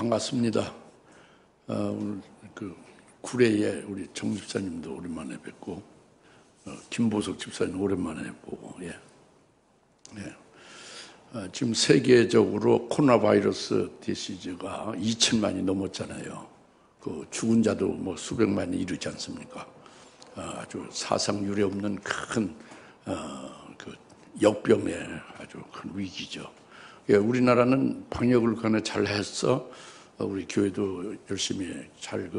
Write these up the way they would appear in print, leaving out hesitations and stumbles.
반갑습니다. 오늘 그 구례에 우리 정 집사님도 오랜만에 뵙고, 김보석 집사님 오랜만에 보고, 지금 세계적으로 코로나 바이러스 디시즈가 2천만이 넘었잖아요. 그 죽은 자도 뭐 수백만이 이르지 않습니까? 아주 사상 유례 없는 큰 그 역병의 아주 큰 위기죠. 우리나라는 방역을 간에 잘 했어. 우리 교회도 열심히 잘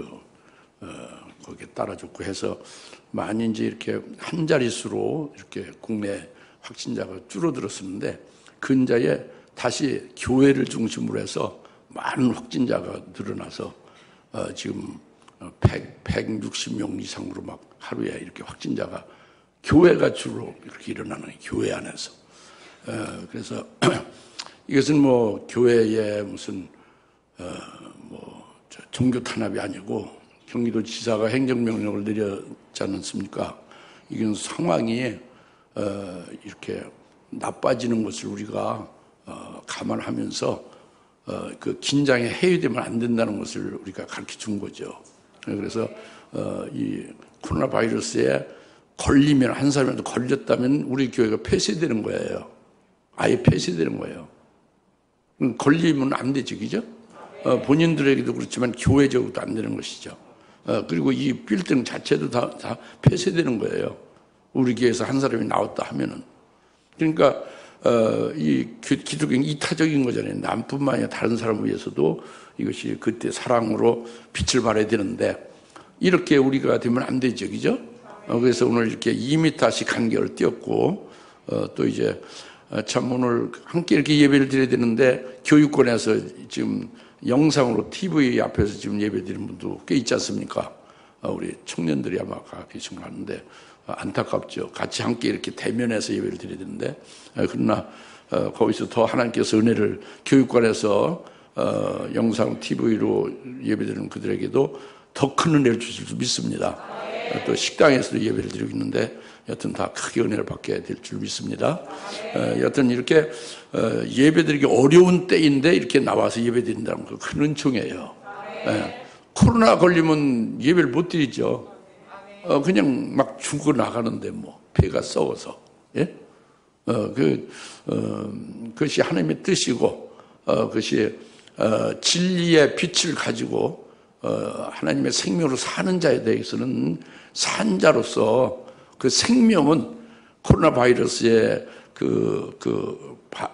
거기에 따라줬고 해서 많이 이제 이렇게 한 자릿수로 이렇게 국내 확진자가 줄어들었었는데, 근자에 다시 교회를 중심으로 해서 많은 확진자가 늘어나서 지금 160명 이상으로 막 하루에 이렇게 확진자가 교회가 주로 이렇게 일어나는, 교회 안에서. 그래서 이것은 뭐 교회의 무슨 종교 탄압이 아니고 경기도 지사가 행정명령을 내렸지 않습니까? 이건 상황이 이렇게 나빠지는 것을 우리가 감안하면서 그 긴장에 해이되면 안 된다는 것을 우리가 가르쳐 준 거죠. 그래서 이 코로나 바이러스에 걸리면, 한 사람이라도 걸렸다면 우리 교회가 폐쇄되는 거예요. 아예 폐쇄되는 거예요. 걸리면 안 되지, 그죠? 본인들에게도 그렇지만 교회적으로도 안 되는 것이죠. 그리고 이 빌딩 자체도 다 폐쇄되는 거예요. 우리 교회에서 한 사람이 나왔다 하면은. 그러니까 이 기독교는 이타적인 거잖아요. 남뿐만 아니라 다른 사람을 위해서도 이것이 그때 사랑으로 빛을 발해야 되는데, 이렇게 우리가 되면 안 되죠, 그죠? 그래서 오늘 이렇게 2m씩 간격을 띄었고, 또 이제 참 오늘 함께 이렇게 예배를 드려야 되는데, 교육권에서 지금 영상으로 TV 앞에서 지금 예배 드리는 분도 꽤 있지 않습니까? 우리 청년들이 아마 가 계신 거 같은데 안타깝죠. 같이 함께 이렇게 대면해서 예배를 드려야 되는데, 그러나 거기서 더 하나님께서 은혜를, 교육관에서 영상 TV로 예배드리는 그들에게도 더 큰 은혜를 주실 줄 믿습니다. 또 식당에서도 예배를 드리고 있는데 여튼 다 크게 은혜를 받게 될 줄 믿습니다. 여튼 이렇게 예배드리기 어려운 때인데 이렇게 나와서 예배드린다는 거 큰 은총이에요. 코로나 걸리면 예배를 못 드리죠. 그냥 막 죽어 나가는데 뭐 배가 썩어서. 그것이 하나님의 뜻이고, 그것이 진리의 빛을 가지고 하나님의 생명으로 사는 자에 대해서는 산 자로서 그 생명은 코로나 바이러스의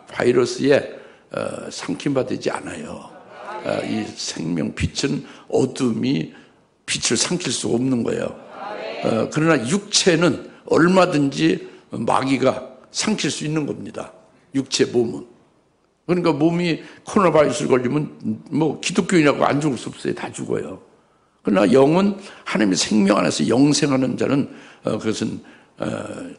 바이러스에 삼킴받지 않아요. 이 생명 빛은 어둠이 빛을 삼킬 수 없는 거예요. 그러나 육체는 얼마든지 마귀가 삼킬 수 있는 겁니다. 육체 몸은. 그러니까 몸이 코로나 바이러스를 걸리면 뭐 기독교인이라고 안 죽을 수 없어요. 다 죽어요. 그러나 영은 하나님의 생명 안에서 영생하는 자는 그것은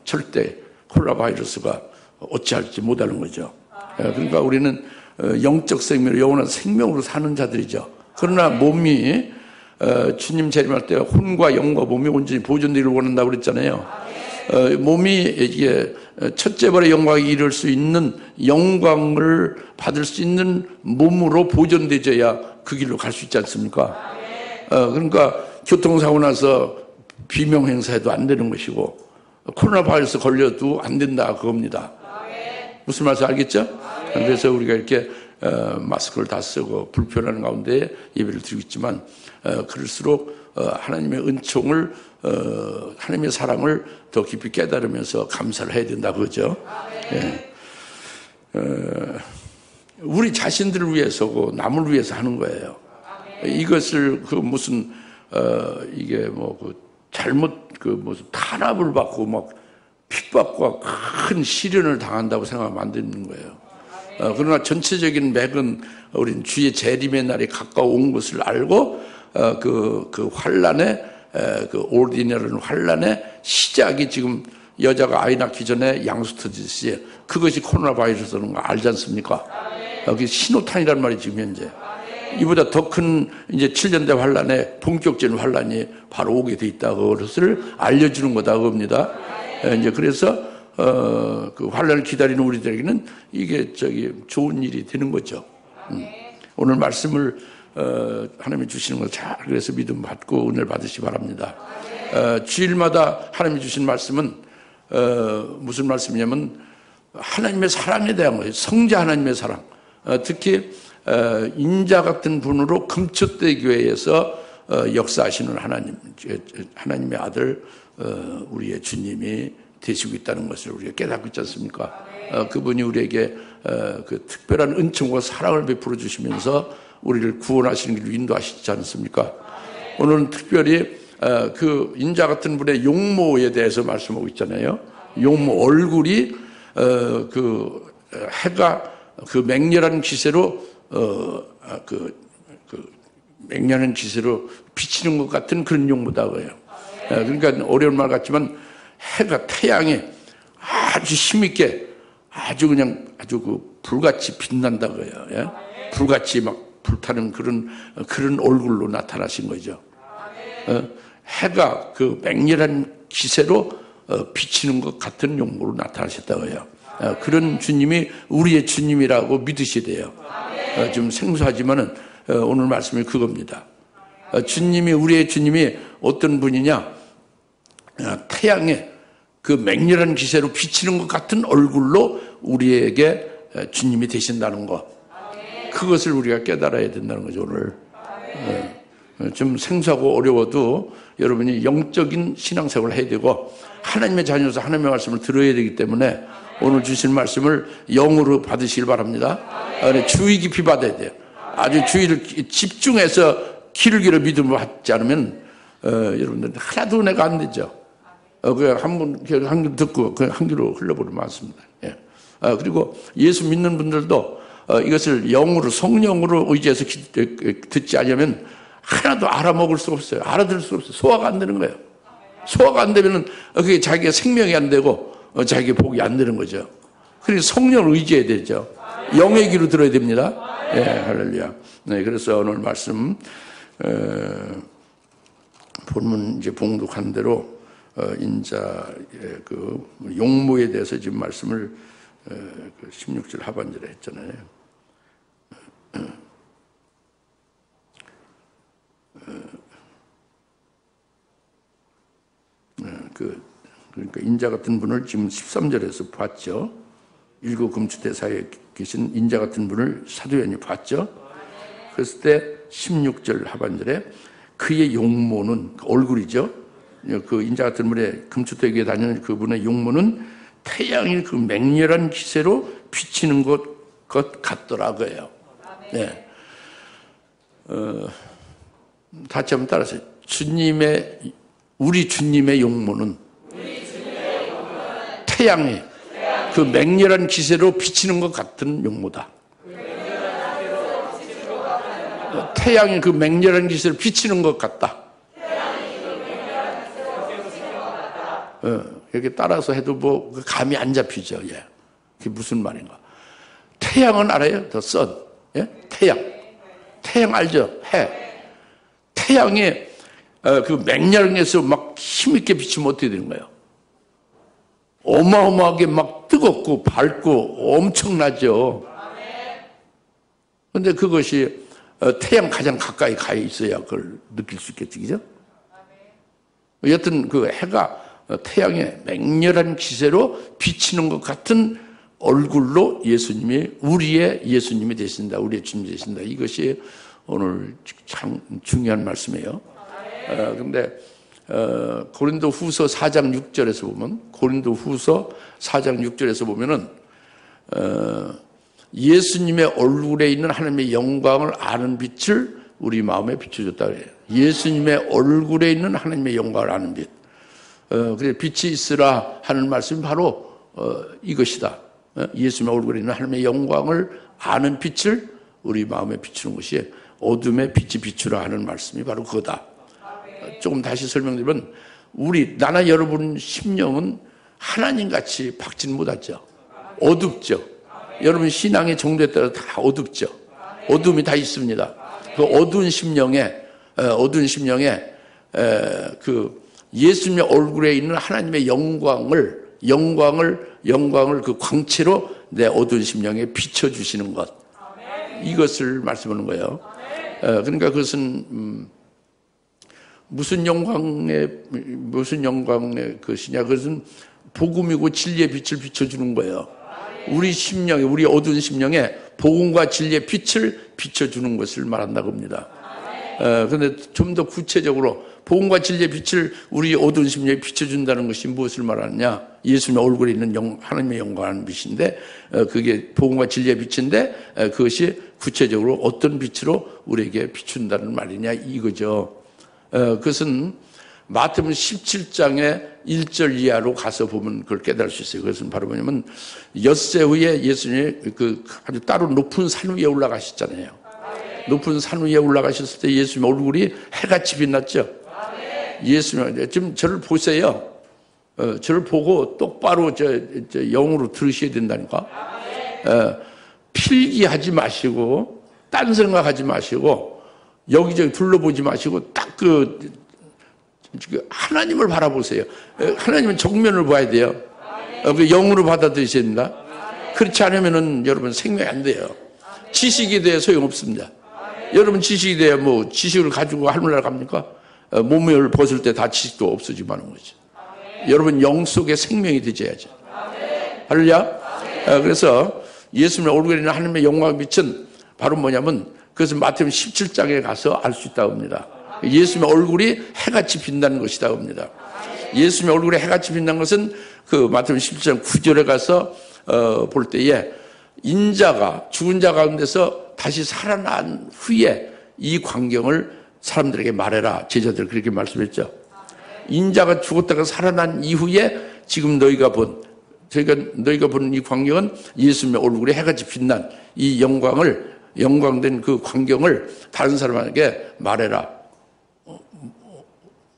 절대 코로나 바이러스가 어찌할지 못하는 거죠. 그러니까 우리는 영적 생명, 영원한 생명으로 사는 자들이죠. 그러나 몸이 주님 재림할 때 혼과 영과 몸이 온전히 보존되기를 원한다고 그랬잖아요. 몸이 이게 첫째 벌의 영광에 이를 수 있는 영광을 받을 수 있는 몸으로 보존되어야 그 길로 갈 수 있지 않습니까? 그러니까 교통사고 나서 비명 행사해도 안 되는 것이고, 코로나 바이러스 걸려도 안 된다 그겁니다. 무슨 말인지 알겠죠? 그래서 우리가 이렇게 마스크를 다 쓰고 불편한 가운데 예배를 드리고 있지만, 그럴수록 하나님의 은총을, 하나님의 사랑을 더 깊이 깨달으면서 감사를 해야 된다 그거죠. 우리 자신들을 위해서고 남을 위해서 하는 거예요. 이것을 무슨 이게 잘못 무슨 탄압을 받고 막 핍박과 큰 시련을 당한다고 생각하면 안 되는 거예요. 그러나 전체적인 맥은 우리는 주의 재림의 날이 가까운 것을 알고, 그 환란의 그 오르디너라는 환란의 시작이 지금 여자가 아이 낳기 전에 양수 터지듯이 그것이 코로나 바이러스라는 거 알지 않습니까? 그게 신호탄이란 말이 지금 현재. 이보다 더 큰 이제 7년대 환란의 본격적인 환란이 바로 오게 돼 있다. 그것을 알려주는 거다. 그겁니다. 이제 그래서 그 환란을 기다리는 우리들에게는 이게 좋은 일이 되는 거죠. 오늘 말씀을 하나님이 주시는 걸 잘 그래서 믿음 받고 은혜를 받으시기 바랍니다. 주일마다 하나님이 주신 말씀은 무슨 말씀이냐면 하나님의 사랑에 대한 거예요. 성자 하나님의 사랑. 특히 인자 같은 분으로 금초대 교회에서 역사하시는 하나님의 아들 우리의 주님이 되시고 있다는 것을 우리가 깨닫고 있지 않습니까? 그분이 우리에게 그 특별한 은총과 사랑을 베풀어 주시면서 우리를 구원하시는 길로 인도하시지 않습니까? 오늘은 특별히 그 인자 같은 분의 용모에 대해서 말씀하고 있잖아요. 용모 얼굴이 그 해가 그 맹렬한 기세로 맹렬한 기세로 비치는 것 같은 그런 용모다 그래요. 그러니까 어려운 말 같지만 해가 태양이 아주 힘있게 아주 그냥 아주 그 불같이 빛난다 그래요. 예? 불같이 막 불타는 그런 얼굴로 나타나신 거죠. 해가 그 맹렬한 기세로 비치는 것 같은 용모로 나타나셨다고 해요. 그런 주님이 우리의 주님이라고 믿으셔야 돼요. 좀 생소하지만은 오늘 말씀이 그겁니다. 주님이 우리의 주님이 어떤 분이냐? 태양의 그 맹렬한 기세로 비치는 것 같은 얼굴로 우리에게 주님이 되신다는 것. 그것을 우리가 깨달아야 된다는 거죠, 오늘. 좀 생소하고 어려워도 여러분이 영적인 신앙생활을 해야 되고 하나님의 자녀로서 하나님의 말씀을 들어야 되기 때문에 오늘 주신 말씀을 영으로 받으시길 바랍니다. 주의 깊이 받아야 돼요. 아주 주의를 집중해서 길게 믿음을 받지 않으면 여러분들 하나도 은혜가 안 되죠. 그냥 한번 듣고 그냥 한 귀로 흘러버리면 많습니다. 예. 그리고 예수 믿는 분들도 이것을 영으로 성령으로 의지해서 듣지 않으면 하나도 알아먹을 수 없어요. 알아들을 수 없어요. 소화가 안 되는 거예요. 소화가 안 되면은 그게 자기가 생명이 안 되고 자기의 복이 안 되는 거죠. 그래서 성령을 의지해야 되죠. 영의 귀로 들어야 됩니다. 예, 할렐루야. 네, 그래서 오늘 말씀 본문 이제 봉독한 대로 인자의 그 용모에 대해서 지금 말씀을 그 16절 하반절에 했잖아요. 그러니까 인자 같은 분을 지금 13절에서 봤죠. 일곱 금추대 사이에 계신 인자 같은 분을 사도 요한이 봤죠. 그랬을 때 16절 하반절에 그의 용모는 얼굴이죠. 그 인자 같은 분의 금추대교에 다니는 그분의 용모는 태양이 그 맹렬한 기세로 비치는 것 같더라고요. 네. 다시 한번 따라서 우리 주님의 용모는 태양이 그 맹렬한 기세로 비치는 것 같은 용모다. 태양이 그 맹렬한 기세로 비치는 것 같다. 이렇게 따라서 해도 뭐 감이 안 잡히죠. 예. 그게 무슨 말인가? 태양은 알아요? The sun. 예? 태양 알죠? 해. 태양이 그 맹렬해서 막 힘있게 비치면 어떻게 되는 거예요? 어마어마하게 막 뜨겁고 밝고 엄청나죠. 그런데 그것이 태양 가장 가까이 가 있어야 그걸 느낄 수 있겠지, 그죠? 여튼 그 해가 태양의 맹렬한 기세로 비치는 것 같은 얼굴로 우리의 예수님이 되신다. 우리의 주님이 되신다. 이것이 오늘 참 중요한 말씀이에요. 그런데 고린도 후서 4장 6절에서 보면, 고린도 후서 4장 6절에서 보면은, 예수님의 얼굴에 있는 하나님의 영광을 아는 빛을 우리 마음에 비춰줬다 그래요. 예수님의 얼굴에 있는 하나님의 영광을 아는 빛. 그래서 빛이 있으라 하는 말씀이 바로 이것이다. 예수님의 얼굴에 있는 하나님의 영광을 아는 빛을 우리 마음에 비추는 것이 어둠의 빛이 비추라 하는 말씀이 바로 그거다. 조금 다시 설명드리면 나나 여러분 심령은 하나님같이 밝지는 못하죠. 어둡죠. 여러분 신앙의 정도에 따라 다 어둡죠. 어둠이 다 있습니다. 그 어두운 심령에 그 예수님의 얼굴에 있는 하나님의 영광을 그 광채로 내 어두운 심령에 비춰주시는 것. 이것을 말씀하는 거예요. 그러니까 그것은 무슨 영광의 것이냐? 그것은 복음이고 진리의 빛을 비춰주는 거예요. 우리 심령에, 우리 어두운 심령에 복음과 진리의 빛을 비춰주는 것을 말한다고 합니다. 그런데 좀 더 구체적으로 복음과 진리의 빛을 우리 어두운 심령에 비춰준다는 것이 무엇을 말하느냐? 예수님의 얼굴에 있는 하나님의 영광하는 빛인데, 그게 복음과 진리의 빛인데, 그것이 구체적으로 어떤 빛으로 우리에게 비춘다는 말이냐 이거죠. 그것은 마태복음 17장의 1절 이하로 가서 보면 그걸 깨달을 수 있어요. 그것은 바로 뭐냐면 엿새 후에 예수님이 아주 따로 높은 산 위에 올라가셨잖아요. 높은 산 위에 올라가셨을 때 예수님 얼굴이 해같이 빛났죠. 예수님 지금 저를 보세요. 저를 보고 똑바로 저 영으로 들으셔야 된다니까. 필기하지 마시고 딴 생각하지 마시고 여기저기 둘러보지 마시고 딱 하나님을 바라보세요. 하나님은 정면을 봐야 돼요. 그 영으로 받아들이셔야 된다. 그렇지 않으면은 여러분 생명이 안 돼요. 지식이 돼야 소용없습니다. 여러분 지식이 돼야 뭐 지식을 가지고 하늘나라 갑니까? 몸을 벗을 때 다 지식도 없어지고 마는 거죠. 여러분 영 속에 생명이 되져야죠. 할렐루야. 그래서 예수님의 얼굴에 있는 하나님의 영광 빛은 바로 뭐냐면 그것은 마태복음 17장에 가서 알 수 있다고 합니다. 예수님의 얼굴이 해같이 빛나는 것이라고 합니다. 예수님의 얼굴에 해같이 빛나는 것은 그 마태복음 17장 9절에 가서 볼 때에 인자가 죽은 자 가운데서 다시 살아난 후에 이 광경을 사람들에게 말해라. 제자들 그렇게 말씀했죠. 인자가 죽었다가 살아난 이후에 지금 너희가 본 이 광경은 예수님의 얼굴에 해같이 빛난 이 영광된 그 광경을 다른 사람에게 말해라.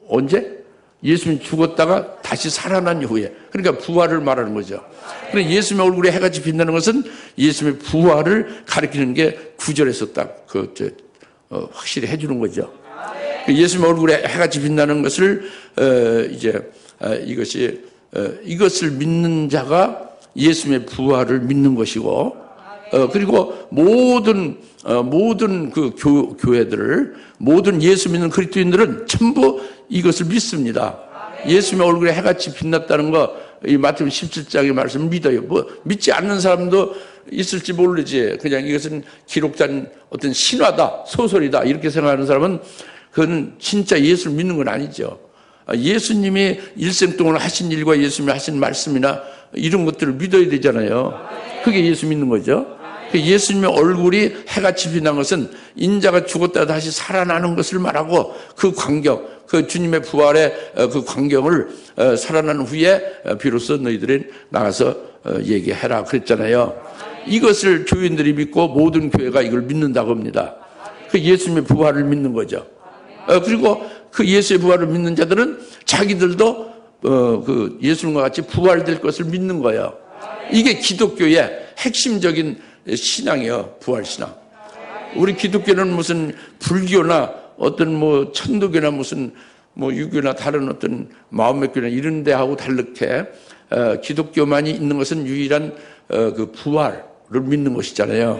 언제? 예수님이 죽었다가 다시 살아난 이후에. 그러니까 부활을 말하는 거죠. 그런데 예수님의 얼굴에 해같이 빛나는 것은 예수님의 부활을 가리키는 게 9절에서 딱 확실히 해주는 거죠. 예수님의 얼굴에 해같이 빛나는 것을 이것을 믿는 자가 예수님의 부활을 믿는 것이고, 그리고 모든 그 교회들을, 모든 예수 믿는 그리스도인들은 전부 이것을 믿습니다. 예수님의 얼굴에 해같이 빛났다는 거, 이 마태복음 17장의 말씀을 믿어요. 뭐, 믿지 않는 사람도 있을지 모르지. 그냥 이것은 기록된 어떤 신화다, 소설이다, 이렇게 생각하는 사람은 그건 진짜 예수를 믿는 건 아니죠. 예수님이 일생 동안 하신 일과 예수님이 하신 말씀이나 이런 것들을 믿어야 되잖아요. 그게 예수 믿는 거죠. 예수님의 얼굴이 해같이 빛난 것은 인자가 죽었다 다시 살아나는 것을 말하고 그 광경, 그 주님의 부활의 그 광경을 살아난 후에 비로소 너희들이 나가서 얘기해라 그랬잖아요. 이것을 교인들이 믿고 모든 교회가 이걸 믿는다고 합니다. 그 예수님의 부활을 믿는 거죠. 그리고 그 예수의 부활을 믿는 자들은 자기들도 그 예수님과 같이 부활될 것을 믿는 거예요. 이게 기독교의 핵심적인 신앙이에요. 부활신앙. 우리 기독교는 무슨 불교나 어떤 뭐 천도교나 무슨 뭐 유교나 다른 어떤 마음의 교나 이런 데하고 다르게 기독교만이 있는 것은 유일한 그 부활을 믿는 것이잖아요.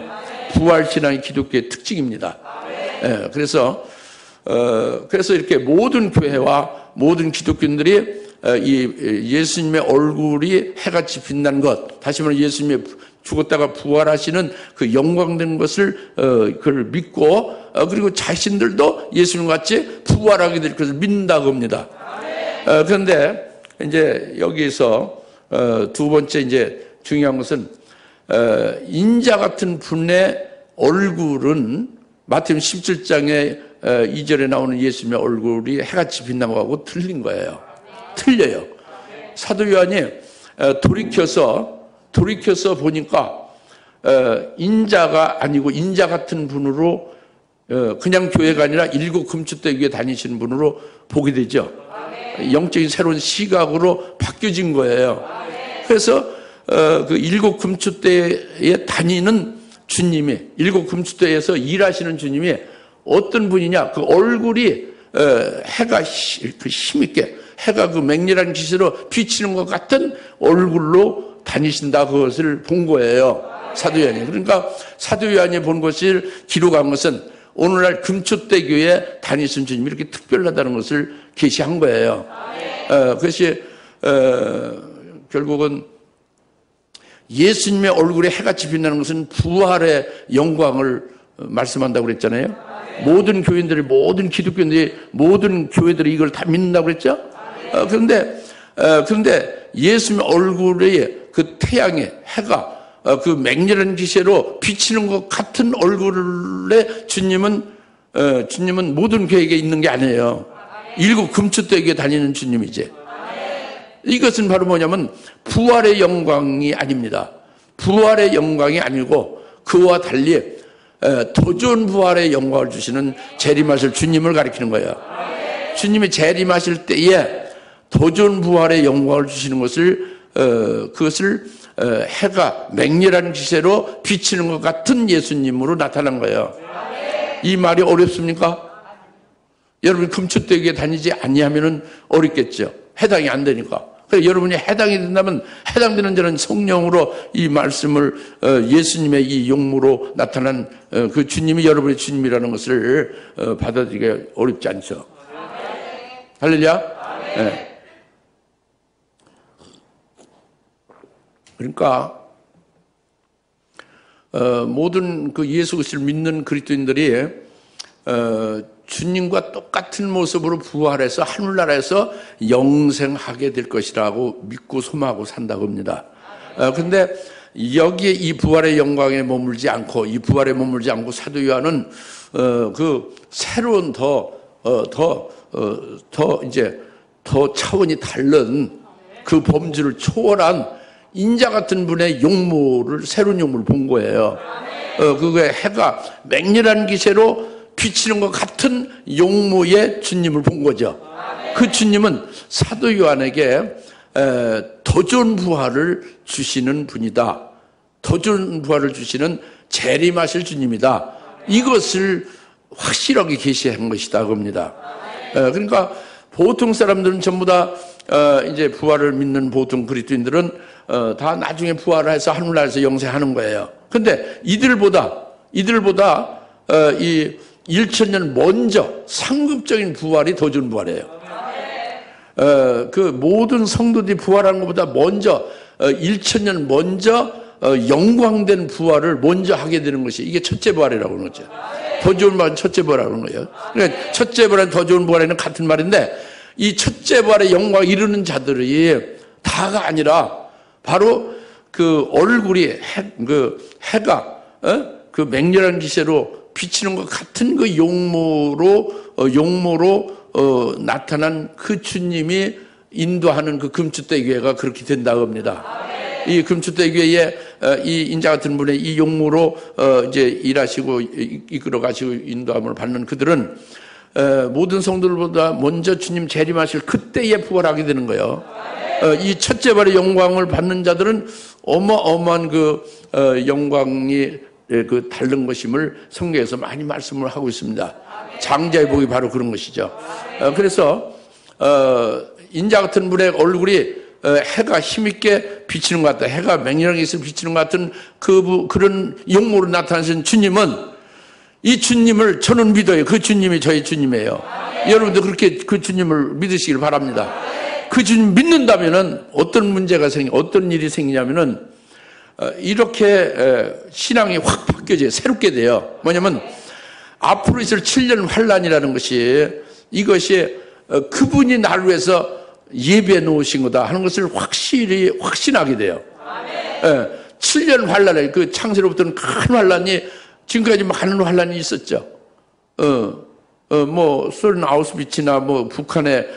부활신앙이 기독교의 특징입니다. 그래서 이렇게 모든 교회와 모든 기독교인들이 이 예수님의 얼굴이 해같이 빛난 것, 다시 말해 예수님의 죽었다가 부활하시는 그 영광된 것을 그걸 믿고 그리고 자신들도 예수님 같이 부활하게 될 것을 믿는다고 합니다. 그런데 이제 여기서 두 번째 이제 중요한 것은 인자 같은 분의 얼굴은 마태복음 17장에 2절에 나오는 예수님의 얼굴이 해같이 빛난 것하고 틀린 거예요. 틀려요. 사도 요한이 돌이켜서 보니까 인자가 아니고 인자 같은 분으로 그냥 교회가 아니라 일곱 금추대 위에 다니시는 분으로 보게 되죠. 영적인 새로운 시각으로 바뀌어진 거예요. 그래서 그 일곱 금추대에 다니는 주님이, 일곱 금추대에서 일하시는 주님이 어떤 분이냐? 그 얼굴이 해가 그 힘있게, 해가 그 맹렬한 기세로 비치는 것 같은 얼굴로 다니신다, 그것을 본 거예요. 사도 요한이. 그러니까 사도 요한이 본 것을 기록한 것은 오늘날 금초대교회 다니신 주님이 이렇게 특별하다는 것을 계시한 거예요. 그것이 결국은 예수님의 얼굴에 해같이 빛나는 것은 부활의 영광을 말씀한다고 그랬잖아요. 모든 교인들이, 모든 기독교인들이, 모든 교회들이 이걸 다 믿는다고 그랬죠. 그런데 예수님의 얼굴에 그 태양의 해가 그 맹렬한 기세로 비치는 것 같은 얼굴에 주님은 모든 교회에 있는 게 아니에요. 일곱 금초대교에 다니는 주님이지. 이것은 바로 뭐냐면 부활의 영광이 아닙니다. 부활의 영광이 아니고 그와 달리 더 좋은 부활의 영광을 주시는 재림하실 주님을 가리키는 거예요. 주님이 재림하실 때에 더 좋은 부활의 영광을 주시는 것을 그것을 해가 맹렬한 기세로 비치는 것 같은 예수님으로 나타난 거예요. 이 말이 어렵습니까? 여러분 금초대교에 다니지 아니하면은 어렵겠죠. 해당이 안 되니까. 그래서 여러분이 해당이 된다면 해당되는 자는 성령으로 이 말씀을 예수님의 이 용모로 나타난 그 주님이 여러분의 주님이라는 것을 받아들이기가 어렵지 않죠. 할렐루야. 네. 그러니까 모든 그 예수 그리스도를 믿는 그리스도인들이 주님과 똑같은 모습으로 부활해서 하늘나라에서 영생하게 될 것이라고 믿고 소망하고 산다고 합니다. 그런데 여기에 이 부활의 영광에 머물지 않고 사도 요한은 그 새로운 더 차원이 다른 그 범주를 초월한 인자 같은 분의 새로운 용모를 본 거예요. 그게 해가 맹렬한 기세로 비치는 것 같은 용모의 주님을 본 거죠. 그 주님은 사도 요한에게 더 좋은 부활을 주시는 분이다. 더 좋은 부활을 주시는 재림하실 주님이다. 이것을 확실하게 계시한 것이다. 겁니다. 그러니까 보통 사람들은 전부 다 이제 부활을 믿는 보통 그리스도인들은 다 나중에 부활을 해서 하늘나라에서 영생하는 거예요. 근데 이들보다 이 1000년 먼저 상급적인 부활이 더 좋은 부활이에요. 그 모든 성도들이 부활하는 것보다 먼저 1000년 먼저 영광된 부활을 먼저 하게 되는 것이 이게 첫째 부활이라고 하는 거죠. 더 좋은 부활은 첫째 부활이라고 하는 거예요. 그러니까 첫째 부활은 더 좋은 부활에는 같은 말인데 이 첫째 부활의 영광을 이루는 자들이 다가 아니라 바로 그 얼굴이 해가 그 맹렬한 기세로 비치는 것 같은 그 용모로 나타난 그 주님이 인도하는 그 금초대교회가 그렇게 된다고 합니다. 이 금초대교회에 이 인자 같은 분의 이 용모로 이제 일하시고 이끌어 가시고 인도함을 받는 그들은 모든 성도들보다 먼저 주님 재림하실 그때에 부활하게 되는 거예요. 이 첫째 부활의 영광을 받는 자들은 어마어마한 그 영광이 그 다른 것임을 성경에서 많이 말씀을 하고 있습니다. 장자의 복이 바로 그런 것이죠. 그래서 인자 같은 분의 얼굴이 해가 힘있게 비치는 것 같다. 해가 맹렬하게 있어 비치는 것 같은 그런 용모로 나타나신 주님은 이 주님을 저는 믿어요. 그 주님이 저의 주님이에요. 여러분도 그렇게 그 주님을 믿으시길 바랍니다. 그 주님 믿는다면은 어떤 일이 생기냐면은 이렇게 신앙이 확 바뀌어져요. 새롭게 돼요. 뭐냐면 앞으로 있을 7년 환란이라는 것이 이것이 그분이 나를 위해서 예배해 놓으신 거다 하는 것을 확신하게 돼요. 7년 환란에 그 창세로부터는 큰 환란이 지금까지 많은 환란이 있었죠. 뭐 소련 아우슈비츠나 뭐 북한의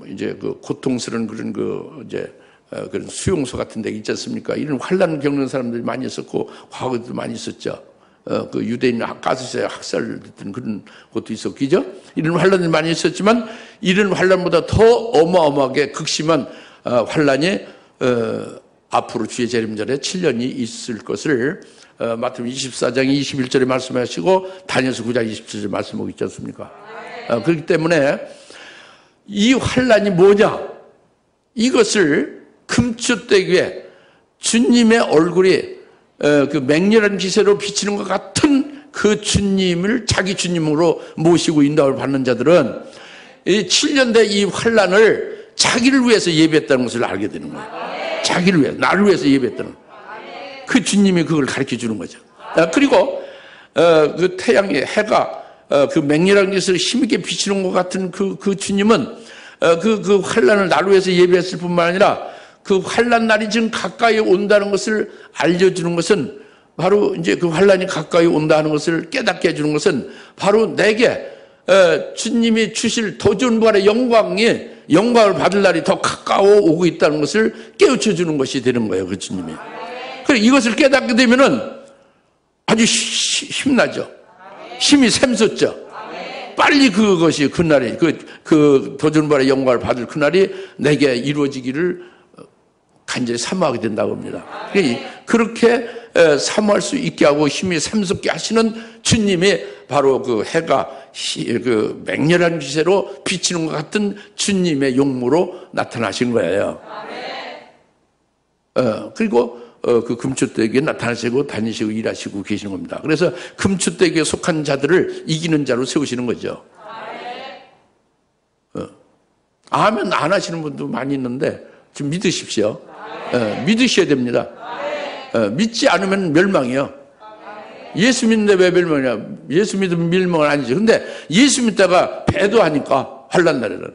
이제 그 고통스러운 그런 그런 수용소 같은 데 있지 않습니까? 이런 환란 겪는 사람들이 많이 있었고 과거에도 많이 있었죠. 그 유대인 가스에 학살됐던 그런 것도 있었고, 그죠? 이런 환란이 많이 있었지만 이런 환란보다 더 어마어마하게 극심한 환란이 앞으로 주의 재림전에 7년이 있을 것을 마태복음 24장 21절에 말씀하시고 다니엘서 9장 27절에 말씀하고 있지 않습니까? 그렇기 때문에 이 환란이 뭐냐? 이것을 금초대교에 주님의 얼굴이 그 맹렬한 기세로 비치는 것 같은 그 주님을 자기 주님으로 모시고 인도를 받는 자들은 이 7년대 이 환란을 자기를 위해서 예배했다는 것을 알게 되는 거예요. 자기를 위해서, 나를 위해서 예배했다는 거예요. 그 주님이 그걸 가르쳐 주는 거죠. 그리고 그 태양의 해가 그 맹렬한 기세로 힘있게 비치는 것 같은 그 주님은 그 환란을 나를 위해서 예배했을 뿐만 아니라 그 환란 날이 지금 가까이 온다는 것을 알려주는 것은 바로 이제 그 환란이 가까이 온다는 것을 깨닫게 해주는 것은 바로 내게 주님이 주실 더 좋은 부활의 영광을 받을 날이 더 가까워 오고 있다는 것을 깨우쳐 주는 것이 되는 거예요. 그 주님이. 그래 이것을 깨닫게 되면은 아주 힘나죠. 힘이 샘솟죠. 빨리 그것이 그날이 그 더 좋은 부활의 영광을 받을 그날이 내게 이루어지기를 간절히 사모하게 된다고 합니다. 그렇게 사모할 수 있게 하고 힘이 샘솟게 하시는 주님이 바로 그 해가 그 맹렬한 기세로 비치는 것 같은 주님의 용모로 나타나신 거예요. 그리고 그 금추대기에 나타나시고 다니시고 일하시고 계시는 겁니다. 그래서 금추대기에 속한 자들을 이기는 자로 세우시는 거죠. 아멘 안 하시는 분도 많이 있는데 좀 믿으십시오. 믿으셔야 됩니다. 믿지 않으면 멸망이요. 예수 믿는데 왜 멸망이냐? 예수 믿으면 멸망은 아니죠. 근데 예수 믿다가 배도하니까 환난 날에는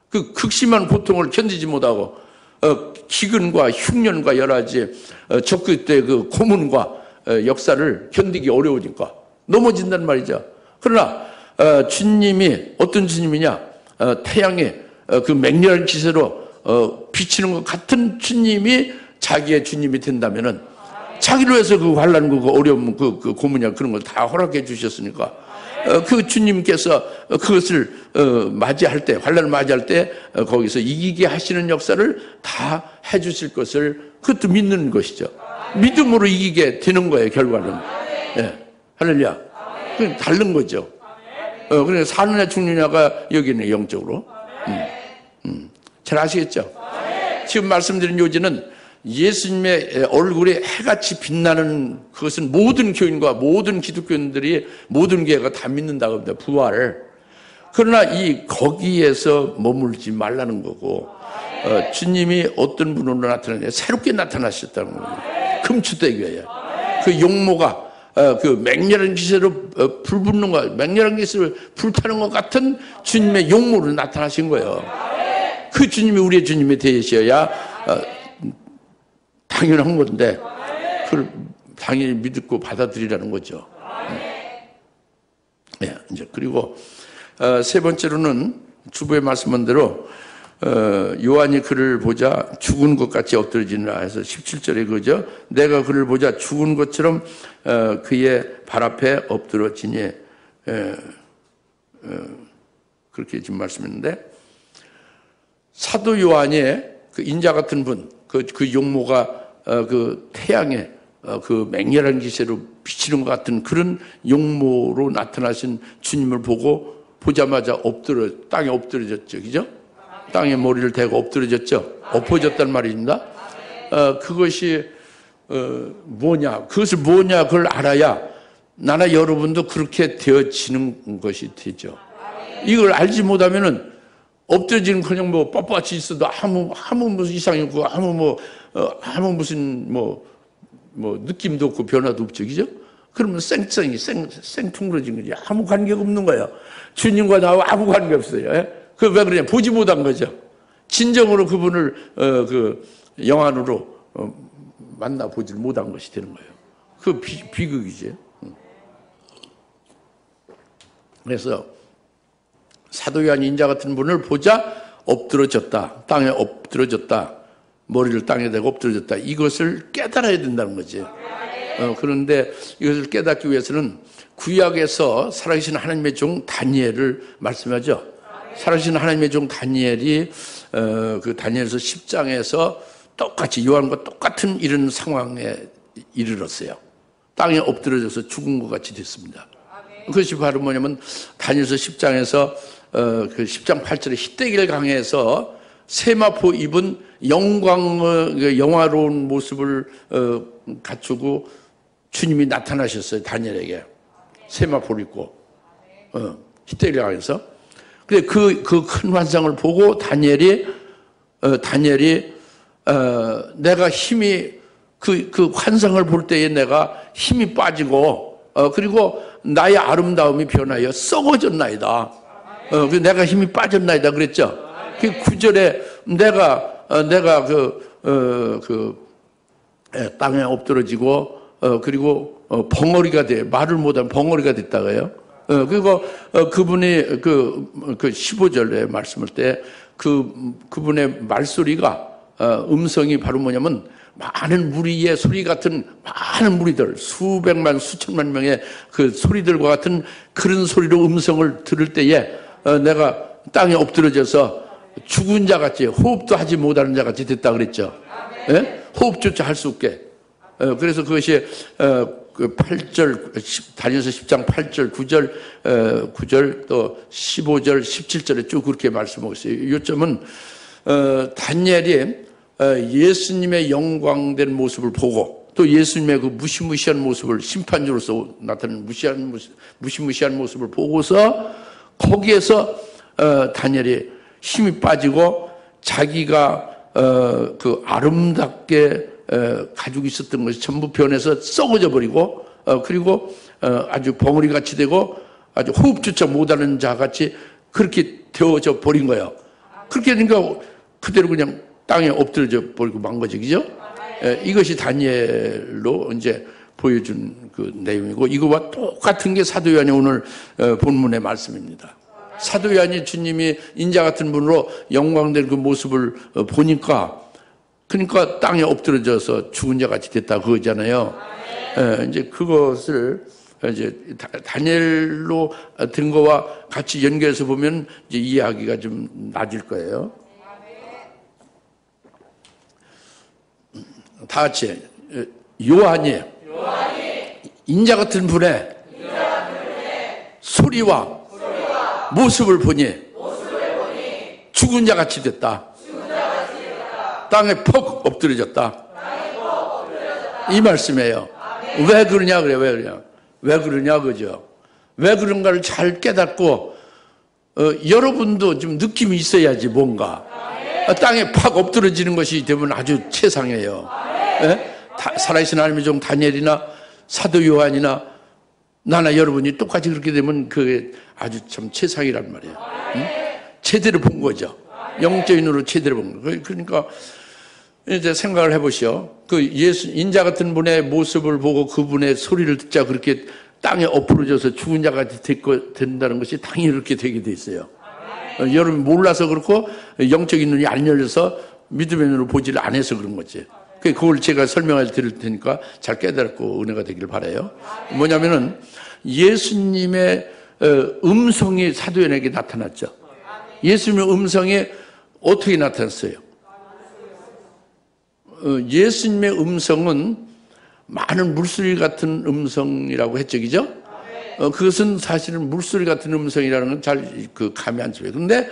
그 극심한 고통을 견디지 못하고 기근과 흉년과 여러 가지 적그 때 그 고문과 역사를 견디기 어려우니까 넘어진단 말이죠. 그러나 주님이 어떤 주님이냐? 태양의 그 맹렬한 기세로 비치는 것 같은 주님이 자기의 주님이 된다면은 자기를 위해서 그 환난 그 어려움 그 고문이나 그런 걸 다 허락해 주셨으니까 그 주님께서 그것을 맞이할 때 환난을 맞이할 때 거기서 이기게 하시는 역사를 다 해주실 것을 그것도 믿는 것이죠. 믿음으로 이기게 되는 거예요. 결과는. 할렐루야. 그냥 다른 거죠. 그러니까 사느냐 죽느냐가 여기는 영적으로. 잘 아시겠죠? 지금 말씀드린 요지는 예수님의 얼굴이 해같이 빛나는 그것은 모든 교인과 모든 기독교인들이 모든 교회가 다 믿는다고 합니다. 부활을. 그러나 거기에서 머물지 말라는 거고 주님이 어떤 분으로 나타나냐 새롭게 나타나셨다는 거예요. 금추대교회에 그 용모가 그 맹렬한 기세로 불붙는 것, 맹렬한 기세로 불타는 것 같은 주님의 용모로 나타나신 거예요. 그 주님이 우리의 주님이 되셔야 당연한 건데 그걸 당연히 믿고 받아들이라는 거죠. 이제 그리고 세 번째로는 주부의 말씀한 대로 요한이 그를 보자 죽은 것 같이 엎드러지느라 해서 17절에 그죠? 내가 그를 보자 죽은 것처럼 그의 발 앞에 엎드러지니 그렇게 지금 말씀했는데 사도 요한의 그 인자 같은 분, 그 용모가 그 태양에 그 맹렬한 기세로 비치는 것 같은 그런 용모로 나타나신 주님을 보자마자 땅에 엎드러졌죠. 그죠? 땅에 머리를 대고 엎드러졌죠. 엎어졌단 말입니다. 그것이 뭐냐? 그것을 뭐냐? 그걸 알아야 나나 여러분도 그렇게 되어지는 것이 되죠. 이걸 알지 못하면은 엎드러지는 그냥 뭐 뻣뻣이 있어도 아무 무슨 이상이 없고 아무 무슨 느낌도 없고 변화도 없죠. 그죠? 그러면 생퉁그러진 거지. 아무 관계가 없는 거예요. 주님과 나하고 아무 관계 없어요. 그 왜 그러냐? 보지 못한 거죠. 진정으로 그분을 그 영안으로 만나보지 못한 것이 되는 거예요. 그 비극이지. 그래서 사도 요한 인자 같은 분을 보자 엎드러졌다. 땅에 엎드러졌다. 머리를 땅에 대고 엎드러졌다. 이것을 깨달아야 된다는 거지. 그런데 이것을 깨닫기 위해서는 구약에서 살아계신 하나님의 종 다니엘을 말씀하죠. 살아계신 하나님의 종 다니엘이 그 다니엘서 10장에서 똑같이 요한과 똑같은 이런 상황에 이르렀어요. 땅에 엎드러져서 죽은 것 같이 됐습니다. 그것이 바로 뭐냐면 다니엘서 10장에서 그 10장 8절에 히데길 강에서 세마포 입은 영광의 영화로운 모습을 갖추고 주님이 나타나셨어요. 다니엘에게. 세마포를 입고. 히데길강에서. 근데 그 큰 환상을 보고 다니엘이 내가 힘이 그 환상을 볼 때에 내가 힘이 빠지고 그리고 나의 아름다움이 변하여 썩어졌나이다. 그래서 내가 힘이 빠졌나이다 그랬죠. 그 9절에 내가 땅에 엎드러지고 그리고 벙어리가 돼 말을 못하면 벙어리가 됐다고요. 그리고 그분이 그 15절에 말씀할 때 그분의 말소리가 음성이 바로 뭐냐면 많은 무리의 소리 같은 많은 무리들 수백만 수천만 명의 그 소리들과 같은 그런 소리로 음성을 들을 때에 내가 땅에 엎드러져서 죽은 자 같이 호흡도 하지 못하는 자 같이 됐다 그랬죠. 예? 호흡조차 할 수 없게. 그래서 그것이 그 8절 다니엘서 10장 8절 9절 또 15절 17절에 쭉 그렇게 말씀하고 있어요. 요점은 다니엘이 예수님의 영광된 모습을 보고 또 예수님의 그 무시무시한 모습을 심판주로서 나타나는 무시무시한 모습을 보고서 거기에서 다니엘이 힘이 빠지고 자기가 그 아름답게 가지고 있었던 것이 전부 변해서 썩어져 버리고 그리고 아주 벙어리같이 되고 아주 호흡조차 못하는 자같이 그렇게 되어져 버린 거예요. 그렇게 되니까 그대로 그냥 땅에 엎드려져 버리고 만 거죠. 그죠? 이것이 다니엘로 이제 보여준 그 내용이고 이거와 똑같은 게 사도 요한의 오늘 본문의 말씀입니다. 사도 요한이 주님이 인자 같은 분으로 영광된 그 모습을 보니까 그러니까 땅에 엎드려져서 죽은 자 같이 됐다 그거잖아요. 이제 그것을 이제 다니엘로 든 거와 같이 연결해서 보면 이제 이해하기가 좀 나아질 거예요. 다 같이 요한이 인자 같은 분의 소리와 모습을 보니 죽은 자 같이 됐다. 땅에 퍽 엎드려졌다. 이 말씀이에요. 왜 그러냐 그래요. 왜 그러냐 그죠. 왜 그런가를 잘 깨닫고 여러분도 좀 느낌이 있어야지 뭔가. 땅에 팍 엎드러지는 것이 되면 아주 최상이에요. 살아계신 하나님의 종 다니엘이나 사도 요한이나 나나 여러분이 똑같이 그렇게 되면 그게 아주 참 최상이란 말이에요. 제대로 본 거죠. 영적인 눈으로 제대로 본 거예요. 그러니까 이제 생각을 해보시오. 그 예수 인자 같은 분의 모습을 보고 그분의 소리를 듣자 그렇게 땅에 엎어져서 죽은 자가 된다는 것이 당연히 그렇게 되게 돼 있어요. 여러분 몰라서 그렇고 영적인 눈이 안 열려서 믿음의 눈으로 보지를 안 해서 그런 거지. 그걸 제가 설명해 드릴 테니까 잘 깨달고 은혜가 되기를 바라요. 뭐냐면은 예수님의 음성이 사도연에게 나타났죠. 예수님의 음성이 어떻게 나타났어요? 예수님의 음성은 많은 물소리 같은 음성이라고 했죠, 그죠? 그것은 사실은 물소리 같은 음성이라는 건 잘 감이 안 잡혀요. 그런데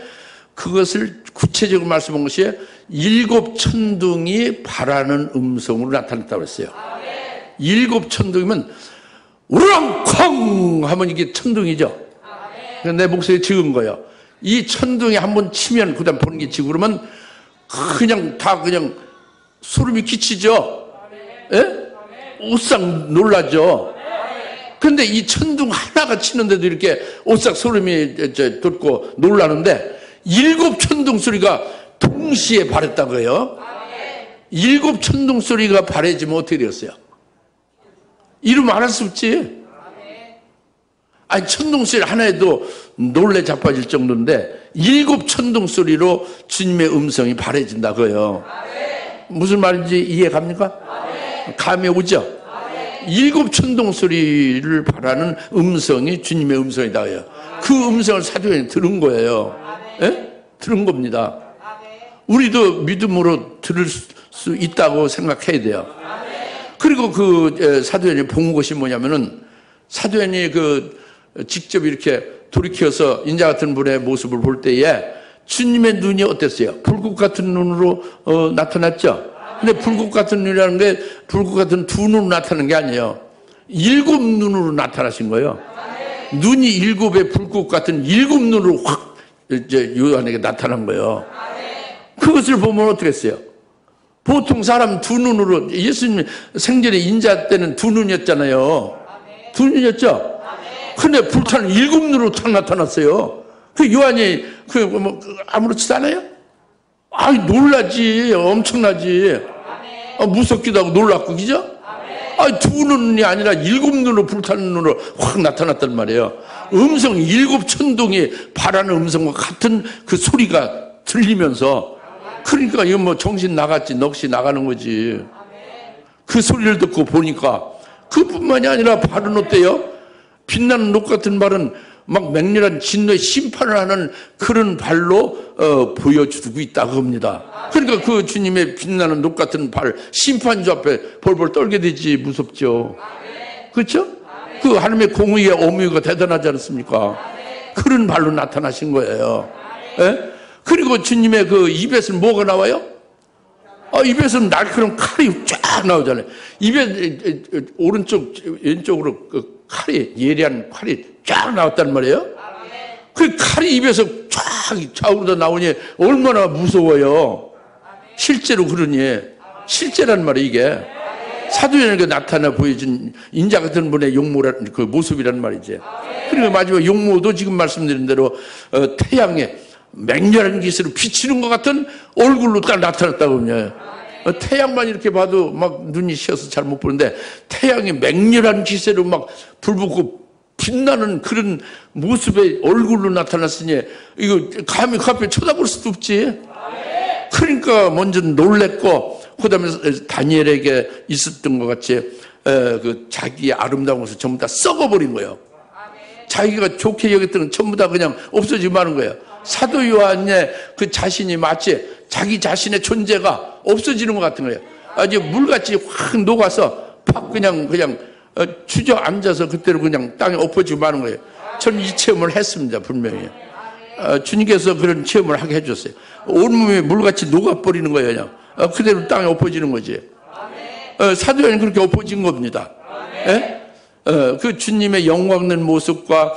그것을 구체적으로 말씀한 것이 7 천둥이 발하는 음성으로 나타났다고 했어요. 7 천둥이면 우렁쾅 하면 이게 천둥이죠. 내 목소리 적은 거예요. 이 천둥이 한번 치면 그다음 보는 게 지고 그러면 그냥 다 그냥 소름이 끼치죠. 예? 오싹 놀라죠. 그런데 이 천둥 하나가 치는데도 이렇게 오싹 소름이 돋고 놀라는데 7 천둥 소리가 동시에 발했다고 해요. 7 천둥 소리가 발해지면 어떻게 되었어요? 이루면 안 할 수 없지. 아니 천둥 소리 하나에도 놀래 자빠질 정도인데 7 천둥 소리로 주님의 음성이 발해진다고요. 무슨 말인지 이해 갑니까? 감이 오죠? 7 천둥 소리를 발하는 음성이 주님의 음성이다. 그 음성을 사도연이 들은 거예요. 예? 들은 겁니다. 우리도 믿음으로 들을 수 있다고 생각해야 돼요. 그리고 그 사도연이 본 것이 뭐냐면은 사도연이 직접 이렇게 돌이켜서 인자 같은 분의 모습을 볼 때에 주님의 눈이 어땠어요? 불꽃 같은 눈으로 나타났죠? 근데 불꽃 같은 눈이라는 게 불꽃 같은 두 눈으로 나타나는 게 아니에요. 일곱 눈으로 나타나신 거예요. 눈이 일곱의 불꽃 같은 일곱 눈으로 확 이제 요한에게 나타난 거예요. 그것을 보면 어떻게 했어요? 보통 사람 두 눈으로, 예수님 생전에 인자 때는 두 눈이었잖아요. 두 눈이었죠? 근데 불타는 일곱 눈으로 탁 나타났어요. 그 요한이 아무렇지도 않아요? 놀라지. 엄청나지. 무섭기도 하고 놀랍고, 그죠? 두 눈이 아니라 일곱 눈으로 불타는 눈으로 확 나타났단 말이에요. 음성, 일곱 천둥이 바라는 음성과 같은 그 소리가 들리면서, 그러니까 이거 뭐 정신 나갔지, 넋이 나가는 거지. 그 소리를 듣고 보니까 그뿐만이 아니라 발은 어때요? 빛나는 녹 같은 발은 막 맹렬한 진노의 심판을 하는 그런 발로 보여주고 있다고 합니다. 그러니까 그 주님의 빛나는 녹 같은 발, 심판주 앞에 벌벌 떨게 되지. 무섭죠. 그렇죠? 그 하나님의 공의의 어미가 대단하지 않습니까? 그런 발로 나타나신 거예요. 예? 그리고 주님의 그 입에서는 뭐가 나와요? 입에서는 날카로운 칼이 쫙 나오잖아요. 입에 오른쪽 왼쪽으로 그 칼이, 예리한 칼이 쫙 나왔단 말이에요. 그 칼이 입에서 쫙 좌우로 나오니 얼마나 무서워요. 실제로 그러니, 실제란 말이에요. 이게 사도행전에 나타나 보여준 인자 같은 분의 용모란 그 모습이란 말이지. 그리고 마지막 용모도 지금 말씀드린 대로 태양에 맹렬한 기세로 비치는 것 같은 얼굴로 딱 나타났다고 하면, 태양만 이렇게 봐도 막 눈이 쉬어서 잘 못 보는데 태양이 맹렬한 기세로 막 불붙고 빛나는 그런 모습의 얼굴로 나타났으니 이거 감히 그 앞에 쳐다볼 수도 없지. 그러니까 먼저 놀랬고, 그 다음에 다니엘에게 있었던 것 같이 그 자기의 아름다운 것을 전부 다 썩어버린 거예요. 자기가 좋게 여겼던 건 전부 다 그냥 없어지고 마는 거예요. 사도 요한의 그 자신이 마치 자기 자신의 존재가 없어지는 것 같은 거예요. 아주 물같이 확 녹아서 팍 그냥 주저앉아서 그대로 그냥 땅에 엎어지고 마는 거예요. 저는 이 체험을 했습니다. 분명히. 주님께서 그런 체험을 하게 해줬어요. 온몸이 물같이 녹아버리는 거예요. 그냥 그대로 땅에 엎어지는 거지. 사도 요한이 그렇게 엎어진 겁니다. 예? 그 주님의 영광된 모습과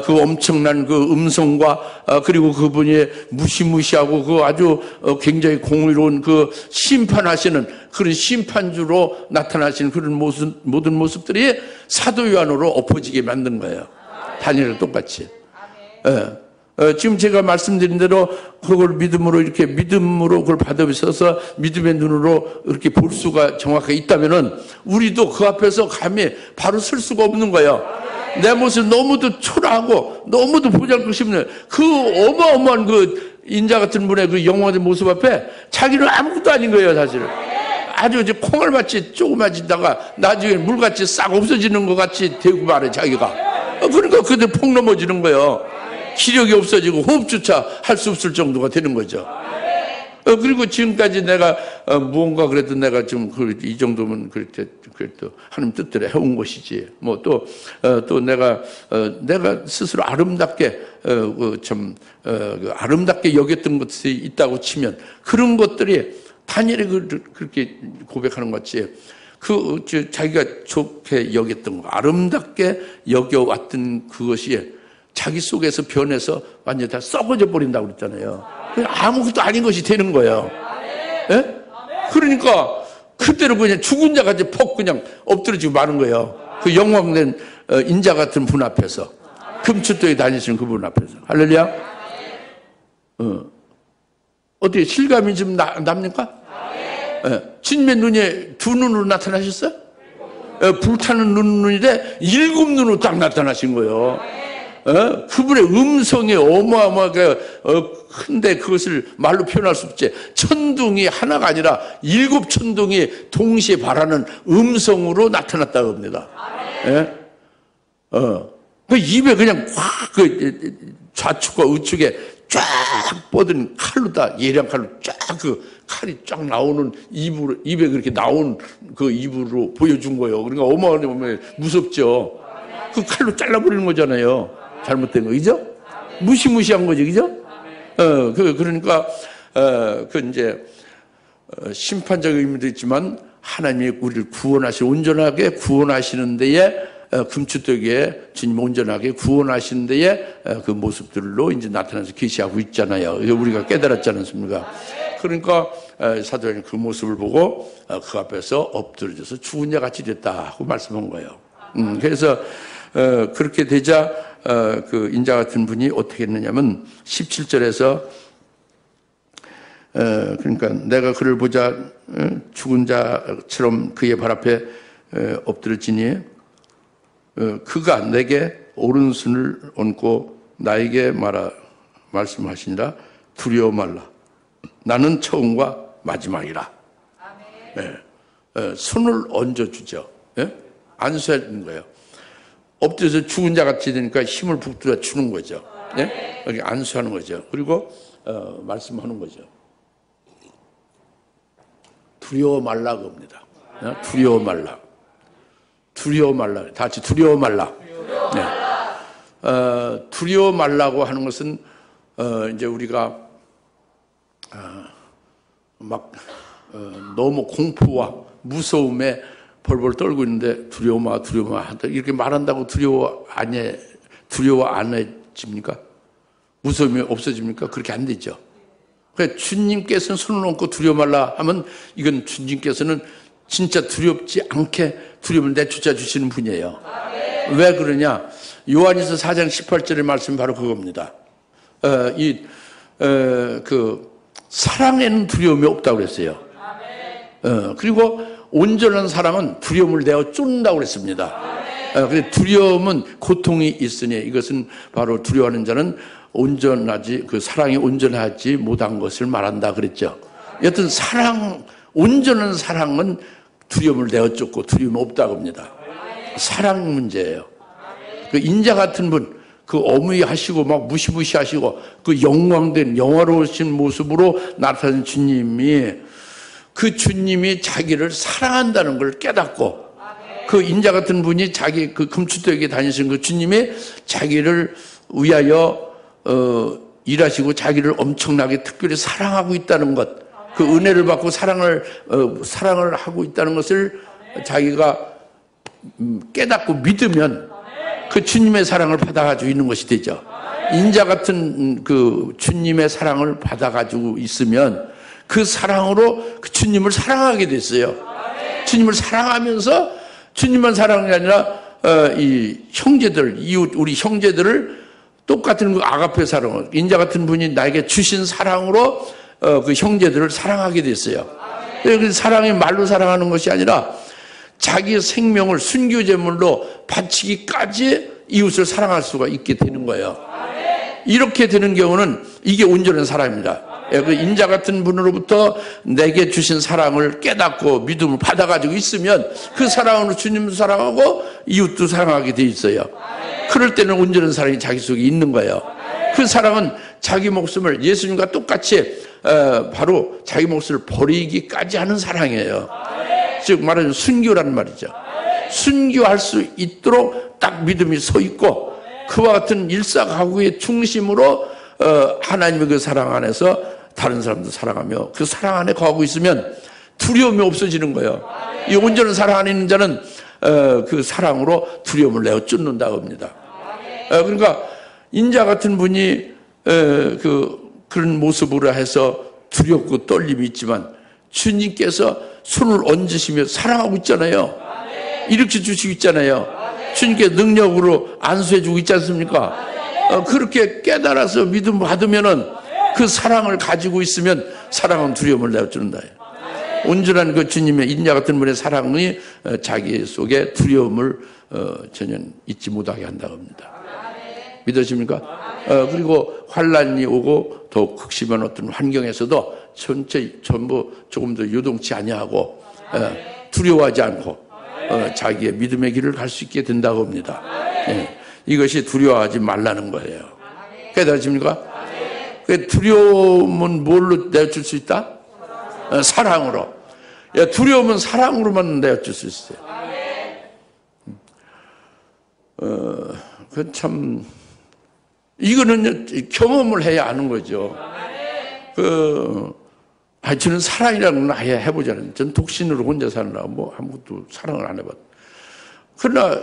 그 엄청난 그 음성과 그리고 그분이 무시무시하고 그 아주 굉장히 공의로운 그 심판하시는 그런 심판주로 나타나시는 그런 모든 모습들이 사도 요한으로 엎어지게 만든 거예요. 다니엘과 똑같이. 지금 제가 말씀드린 대로 그걸 믿음으로 이렇게 믿음으로 그걸 받아들여서 믿음의 눈으로 이렇게 볼 수가 정확하게 있다면은 우리도 그 앞에서 감히 바로 설 수가 없는 거예요. 내 모습 너무도 초라하고 너무도 보잘것없는 그 어마어마한 그 인자 같은 분의 그 영원한 모습 앞에 자기는 아무것도 아닌 거예요, 사실은. 아주 이제 콩알같이 조그마지다가 나중에 물같이 싹 없어지는 것 같이 되고 말해, 자기가. 그러니까 그들 폭 넘어지는 거예요. 기력이 없어지고 호흡조차 할 수 없을 정도가 되는 거죠. 그리고 지금까지 내가 무언가 그래도 내가 좀 이 정도면 그래도 하나님 뜻대로 해온 것이지. 뭐 또 내가 스스로 아름답게 아름답게 여겼던 것이 있다고 치면 그런 것들이 다니엘이 그렇게 고백하는 것 같이 자기가 좋게 여겼던 거, 아름답게 여겨왔던 그것이 자기 속에서 변해서 완전히 다 썩어져 버린다고 그랬잖아요. 아무것도 아닌 것이 되는 거예요. 예? 그러니까 그대로 그냥 죽은 자같이 폭 그냥 엎드러지고 마는 거예요. 그 영광된 인자 같은 분 앞에서, 금추도에 다니시는 그분 앞에서. 할렐루야. 어떻게 실감이 좀 납니까? 주님의 눈이 두 눈으로 나타나셨어요? 불타는 눈인데 일곱 눈으로 딱 나타나신 거예요. 그분의 음성이 어마어마하게 큰데 그것을 말로 표현할 수 없지. 천둥이 하나가 아니라 일곱 천둥이 동시에 발하는 음성으로 나타났다고 합니다. 그 입에 그냥 확 좌측과 우측에 쫙 뻗은 칼로 다 예리한 칼로 쫙 그 칼이 쫙 나오는 입에 그렇게 나온 그 입으로 보여준 거예요. 그러니까 어마어마하게 무섭죠. 그 칼로 잘라버리는 거잖아요. 잘못된 거, 그죠? 무시무시한 거지, 그죠? 그러니까, 이제, 심판적 의미도 있지만, 하나님이 우리를 온전하게 구원하시는 데에 금추떡에 주님 온전하게 구원하시는 데에 그 모습들로 이제 나타나서 계시하고 있잖아요. 우리가 깨달았지 않습니까? 그러니까 사도행전 그 모습을 보고 그 앞에서 엎드려져서 죽은 자 같이 됐다고 말씀한 거예요. 그래서 그렇게 되자 그 인자 같은 분이 어떻게 했느냐면 17절에서 그러니까 내가 그를 보자 죽은 자처럼 그의 발 앞에 엎드려지니 그가 내게 오른손을 얹고 나에게 말씀하시니라 두려워 말라 나는 처음과 마지막이라. 손을 얹어주죠. 안수하는 거예요. 엎드려서 죽은 자 같이 되니까 힘을 북들여 주는 거죠. 여기 안수하는 거죠. 그리고 말씀하는 거죠. 두려워 말라 그럽니다. 두려워 말라. 두려워 말라. 다 같이 두려워 말라. 두려워 말라고 하는 것은 이제 우리가 너무 공포와 무서움에 벌벌 떨고 있는데 두려워 마 이렇게 말한다고 두려워 안 해집니까? 무서움이 없어집니까? 그렇게 안 되죠. 그러니까 주님께서는 손을 얹고 두려워 말라 하면 이건 주님께서는 진짜 두렵지 않게 두려움을 내쫓아 주시는 분이에요. 왜 그러냐? 요한일서 4장 18절의 말씀 바로 그겁니다. 사랑에는 두려움이 없다고 그랬어요. 그리고 온전한 사랑은 두려움을 내어 쫓는다고 그랬습니다. 두려움은 고통이 있으니 이것은 바로 두려워하는 자는 그 사랑이 온전하지 못한 것을 말한다 그랬죠. 여튼 온전한 사랑은 두려움을 내어 쫓고 두려움이 없다고 합니다. 사랑 문제예요. 그 인자 같은 분, 그 어무이하시고 막 무시무시하시고 그 영광된 영화로우신 모습으로 나타난 주님이 그 주님이 자기를 사랑한다는 걸 깨닫고 그 인자 같은 분이 자기 그 금추떡에 다니신 그 주님이 자기를 위하여 일하시고 자기를 엄청나게 특별히 사랑하고 있다는 것, 그 은혜를 받고 사랑을 하고 있다는 것을 자기가 깨닫고 믿으면 그 주님의 사랑을 받아가지고 있는 것이 되죠. 인자 같은 그 주님의 사랑을 받아가지고 있으면 그 사랑으로 그 주님을 사랑하게 됐어요. 주님을 사랑하면서 주님만 사랑하는 게 아니라 이 형제들, 이웃 우리 형제들을 똑같은 그 아가페 사랑을 인자 같은 분이 나에게 주신 사랑으로 그 형제들을 사랑하게 됐어요. 그 사랑이 말로 사랑하는 것이 아니라 자기의 생명을 순교제물로 바치기까지 이웃을 사랑할 수가 있게 되는 거예요. 이렇게 되는 경우는 이게 온전한 사랑입니다. 그 인자 같은 분으로부터 내게 주신 사랑을 깨닫고 믿음을 받아가지고 있으면 그 사랑으로 주님도 사랑하고 이웃도 사랑하게 돼 있어요. 그럴 때는 온전한 사랑이 자기 속에 있는 거예요. 그 사랑은 자기 목숨을 예수님과 똑같이 바로 자기 목숨을 버리기까지 하는 사랑이에요. 즉 말하자면 순교라는 말이죠. 순교할 수 있도록 딱 믿음이 서 있고 그와 같은 일사가구의 중심으로 하나님의 그 사랑 안에서 다른 사람도 사랑하며 그 사랑 안에 거하고 있으면 두려움이 없어지는 거예요. 이 온전한 사랑 안에 있는 자는 그 사랑으로 두려움을 내어 쫓는다고 합니다. 그러니까 인자 같은 분이 그런 모습으로 해서 두렵고 떨림이 있지만 주님께서 손을 얹으시며 사랑하고 있잖아요. 일으켜 주시고 있잖아요. 주님께 능력으로 안수해 주고 있지 않습니까? 그렇게 깨달아서 믿음 받으면은 그 사랑을 가지고 있으면 사랑은 두려움을 내어주는다. 온전한 그 주님의 인자 같은 분의 사랑이 자기 속에 두려움을 전혀 잊지 못하게 한다고 합니다. 믿으십니까? 그리고 환란이 오고 더 극심한 어떤 환경에서도 전부 조금 더 요동치 아니하고 두려워하지 않고 자기의 믿음의 길을 갈 수 있게 된다고 합니다. 이것이 두려워하지 말라는 거예요. 깨달으십니까? 두려움은 뭘로 내어줄 수 있다? 사랑으로. 두려움은 사랑으로만 내어줄 수 있어요. 이거는 경험을 해야 아는 거죠. 저는 사랑이라는 건 아예 해보지 않았는데, 전 독신으로 혼자 사느라 뭐 아무것도 사랑을 안 해봤. 그러나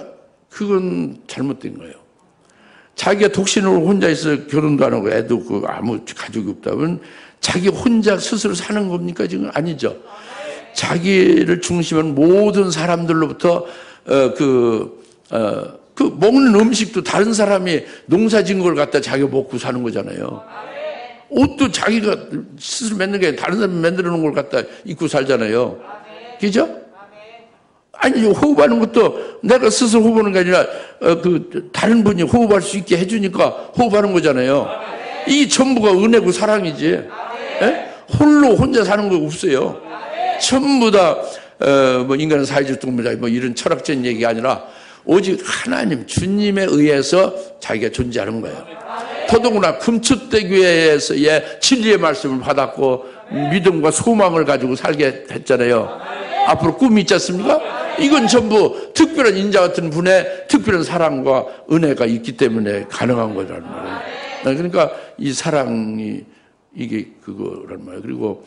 그건 잘못된 거예요. 자기가 독신으로 혼자 있어 결혼도 안 하고 애도 아무 가족이 없다면 자기 혼자 스스로 사는 겁니까? 지금 아니죠. 자기를 중심한 모든 사람들로부터 먹는 음식도 다른 사람이 농사 지은 걸 갖다 자기가 먹고 사는 거잖아요. 옷도 자기가 스스로 만든 게 다른 사람이 만들어 놓은 걸 갖다 입고 살잖아요. 그죠? 아니, 호흡하는 것도 내가 스스로 호흡하는 게 아니라 다른 분이 호흡할 수 있게 해주니까 호흡하는 거잖아요. 이게 전부가 은혜고 사랑이지. 예? 홀로 혼자 사는 거 없어요. 전부 다 뭐 인간은 사회적 동물이다 뭐 이런 철학적인 얘기가 아니라 오직 하나님 주님에 의해서 자기가 존재하는 거예요. 더더구나 금축대교회에서의 진리의 말씀을 받았고 믿음과 소망을 가지고 살게 했잖아요. 앞으로 꿈이 있지 않습니까? 이건 전부 특별한 인자 같은 분의 특별한 사랑과 은혜가 있기 때문에 가능한 거라는 말이에요. 그러니까 이 사랑이 이게 그거란 말이에요. 그리고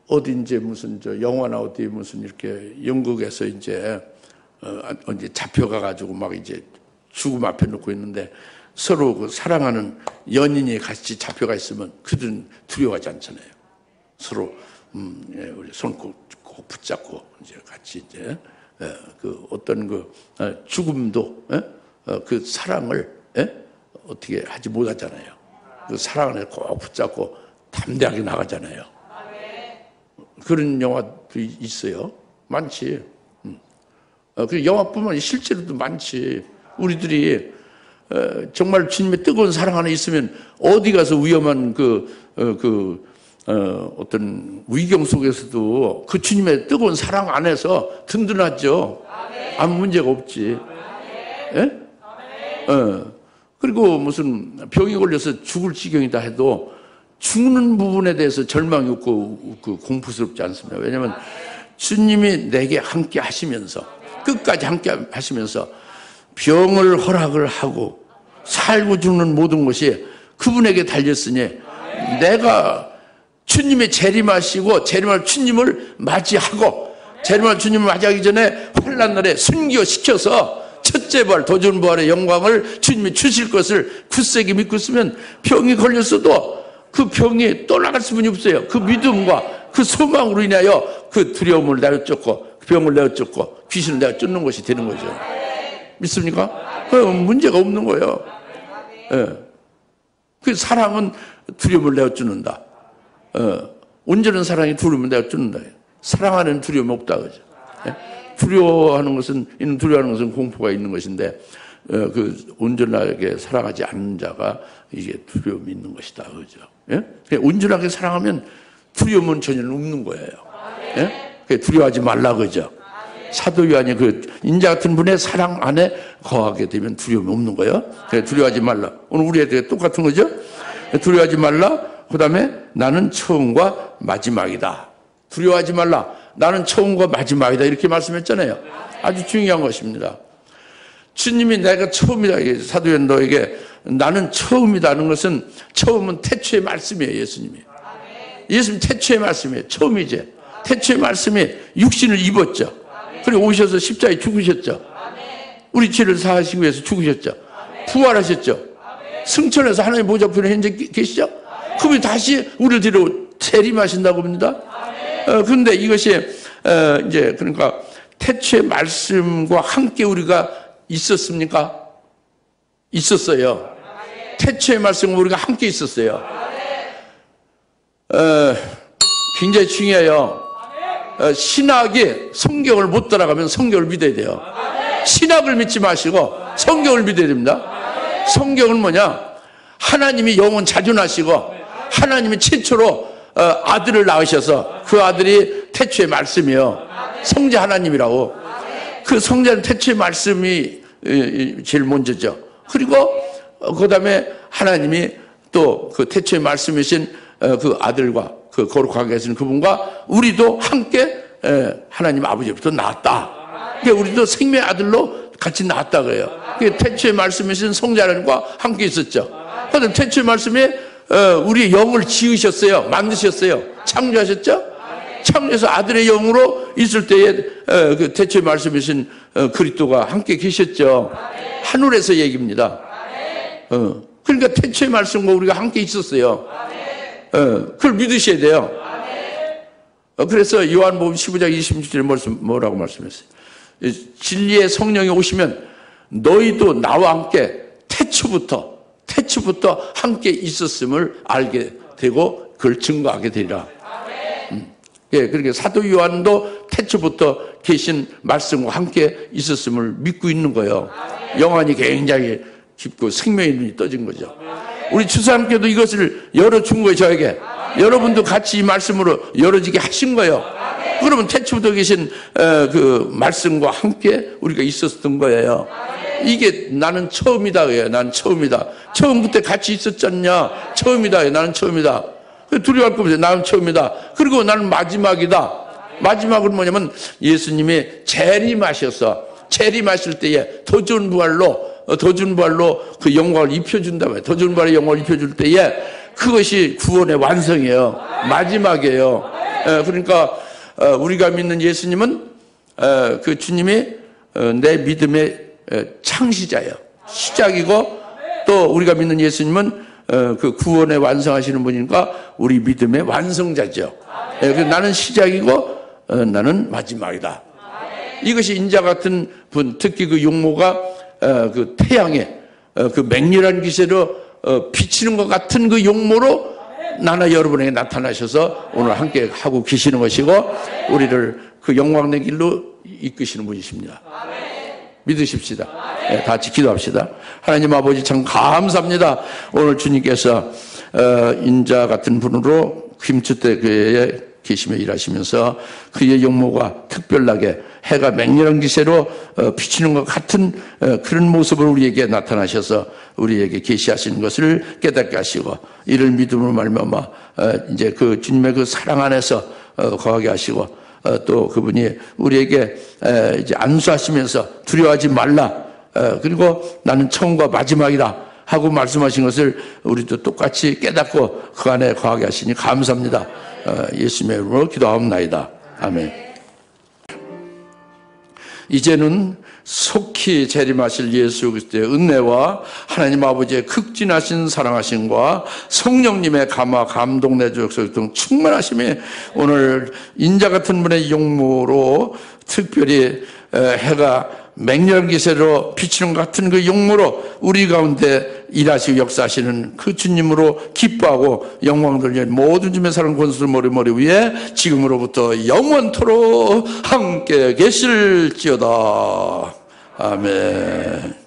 어디 이제 무슨 영화나 어디 무슨 이렇게 영국에서 이제 잡혀가 가지고 막 이제 죽음 앞에 놓고 있는데 서로 그 사랑하는 연인이 같이 잡혀가 있으면 그들은 두려워하지 않잖아요. 서로 우리 손 꼭 붙잡고 이제 같이 이제 그 어떤 죽음도 그 사랑을 어떻게 하지 못하잖아요. 그 사랑 안에 꼭 붙잡고 담대하게 나가잖아요. 그런 영화도 있어요. 많지. 그 영화뿐만 아니라 실제로도 많지. 우리들이 정말 주님의 뜨거운 사랑 안에 있으면 어디 가서 위험한 어떤 위경 속에서도 그 주님의 뜨거운 사랑 안에서 든든하죠. 아무 문제가 없지. 예? 그리고 무슨 병이 걸려서 죽을 지경이다 해도 죽는 부분에 대해서 절망이 없고 공포스럽지 않습니다. 왜냐하면 주님이 내게 함께 하시면서 끝까지 함께 하시면서 병을 허락을 하고 살고 죽는 모든 것이 그분에게 달렸으니 내가 주님의 재림하시고 재림할 주님을 맞이하고 재림할 주님을 맞이하기 전에 환난날에 순교시켜서 첫째 부활 도전 부활의 영광을 주님이 주실 것을 굳세게 믿고 있으면 병이 걸렸어도 그 병이 떠나갈 수만이 없어요. 그 믿음과 그 소망으로 인하여 그 두려움을 내어쫓고 병을 내어쫓고 귀신을 내어쫓는 것이 되는 거죠. 믿습니까? 그럼 문제가 없는 거예요. 예. 그 사랑은 두려움을 내어쫓는다. 온전한 사랑이 두려움을 내어쫓는다. 사랑 안에는 두려움이 없다. 그죠? 예? 두려워하는 것은 공포가 있는 것인데 그 온전하게 사랑하지 않는 자가 이게 두려움이 있는 것이다. 그죠? 예? 온전하게 사랑하면 두려움은 전혀 없는 거예요. 예? 두려워하지 말라. 그죠? 사도 요한이 그 인자 같은 분의 사랑 안에 거하게 되면 두려움이 없는 거예요. 두려워하지 말라. 오늘 우리한테 똑같은 거죠? 두려워하지 말라. 그 다음에 나는 처음과 마지막이다. 두려워하지 말라. 나는 처음과 마지막이다. 이렇게 말씀했잖아요. 아주 중요한 것입니다. 주님이 내가 처음이다. 사도 요한 너에게 나는 처음이다 하는 것은 처음은 태초의 말씀이에요. 예수님이. 예수님 태초의 말씀이에요. 처음이지. 태초의 말씀이 육신을 입었죠. 그리고 오셔서 십자가에 죽으셨죠. 우리 죄를 사하시기 위해서 죽으셨죠. 부활하셨죠. 승천해서 하나님의 보좌 앞에 현재 계시죠. 그분이 다시 우리를 데려 재림하신다고 합니다. 그런데 이것이 이제 그러니까 태초의 말씀과 함께 우리가 있었습니까? 있었어요. 태초의 말씀과 우리가 함께 있었어요. 굉장히 중요해요. 신학이 성경을 못 따라가면 성경을 믿어야 돼요. 신학을 믿지 마시고 성경을 믿어야 됩니다. 성경은 뭐냐? 하나님이 영원 자존하시고 하나님이 최초로 아들을 낳으셔서 그 아들이 태초의 말씀이에요. 성자 하나님이라고. 그 성자는 태초의 말씀이 제일 먼저죠. 그리고 그 다음에 하나님이 또 그 태초의 말씀이신 그 아들과 그 거룩하게 하시는 그분과 우리도 함께 하나님 아버지부터 낳았다. 그러니까 우리도 생명의 아들로 같이 낳았다 그래요. 태초의 말씀이신 성자 하나님과 함께 있었죠. 그다음 태초의 말씀이 우리의 영을 지으셨어요. 만드셨어요. 창조하셨죠? 창조해서 아들의 영으로 있을 때에 그 태초에 말씀하신 그리스도가 함께 계셨죠. 하늘에서 얘기입니다. 그러니까 태초의 말씀과 우리가 함께 있었어요. 그걸 믿으셔야 돼요. 그래서 요한복음 15장 26절에 뭐라고 말씀했어요? 진리의 성령이 오시면 너희도 나와 함께 태초부터 함께 있었음을 알게 되고 그걸 증거하게 되리라. 예, 그러니까 사도 요한도 태초부터 계신 말씀과 함께 있었음을 믿고 있는 거예요. 영안이 굉장히 깊고 생명의 눈이 떠진 거죠. 우리 추수함께도 이것을 열어준 거예요. 저에게 여러분도 같이 이 말씀으로 열어지게 하신 거예요. 그러면 태초부터 계신 그 말씀과 함께 우리가 있었던 거예요. 이게 나는 처음이다. 나는 처음이다. 처음부터 같이 있었잖냐. 처음이다. 나는 처음이다. 두려워할 거 없어요. 나는 처음이다. 그리고 나는 마지막이다. 마지막은 뭐냐면 예수님이 재림하셔서 재림하실 때에 더 좋은 부활로 그 영광을 입혀준다고요. 더 좋은 부활의 영광을 입혀줄 때에 그것이 구원의 완성이에요. 마지막이에요. 그러니까 우리가 믿는 예수님은 그 주님이 내 믿음의 창시자예요. 시작이고 또 우리가 믿는 예수님은 그 구원에 완성하시는 분이니까 우리 믿음의 완성자죠. 나는 시작이고 나는 마지막이다. 이것이 인자 같은 분, 특히 그 용모가 그 태양에 그 맹렬한 기세로 비치는 것 같은 그 용모로 나나 여러분에게 나타나셔서 오늘 함께 하고 계시는 것이고 우리를 그 영광의 길로 이끄시는 분이십니다. 믿으십시다. 네, 다 같이 기도합시다. 하나님 아버지 참 감사합니다. 오늘 주님께서 인자 같은 분으로 김추대 교회에 계시며 일하시면서 그의 용모가 특별하게 해가 맹렬한 기세로 비치는 것 같은 그런 모습을 우리에게 나타나셔서 우리에게 계시하시는 것을 깨닫게 하시고 이를 믿음으로 말미암아 이제 그 주님의 그 사랑 안에서 거하게 하시고 또 그분이 우리에게 이제 안수하시면서 두려워하지 말라. 그리고 나는 처음과 마지막이다 하고 말씀하신 것을 우리도 똑같이 깨닫고 그 안에 거하게 하시니 감사합니다. 예수님의 이름으로 기도하옵나이다. 아멘. 이제는 속히 재림하실 예수 그리스도의 은혜와 하나님 아버지의 극진하신 사랑하심과 성령님의 감화 감동 내주역설 등 충만하심이 오늘 인자 같은 분의 용모로 특별히 해가 맹렬한 기세로 비치는 것 같은 그 용모로 우리 가운데 일하시고 역사하시는 그 주님으로 기뻐하고 영광 돌려 모든 주님의 사랑 권수를 머리 위에 지금으로부터 영원토록 함께 계실지어다. 아멘.